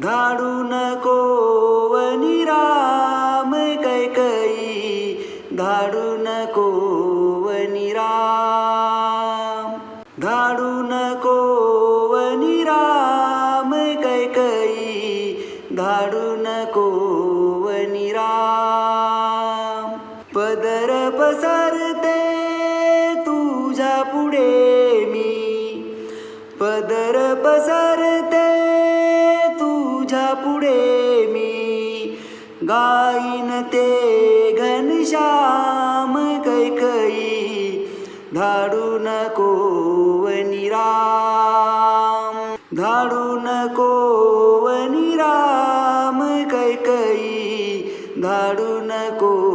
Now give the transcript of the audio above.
धाडू नको वनी राम कैकई, धाडू नको वनी राम, धाडू नको वनी राम कैकई, धाडू नको वनी राम. पदर पसरते तुझ्या पुढे मी, पदर पसरते तुझ्या पुढे मी, गाईन ते घनश्याम कैकई, धाडू नको वनी राम, धाडू नको वनी राम कैकई, धाडू नको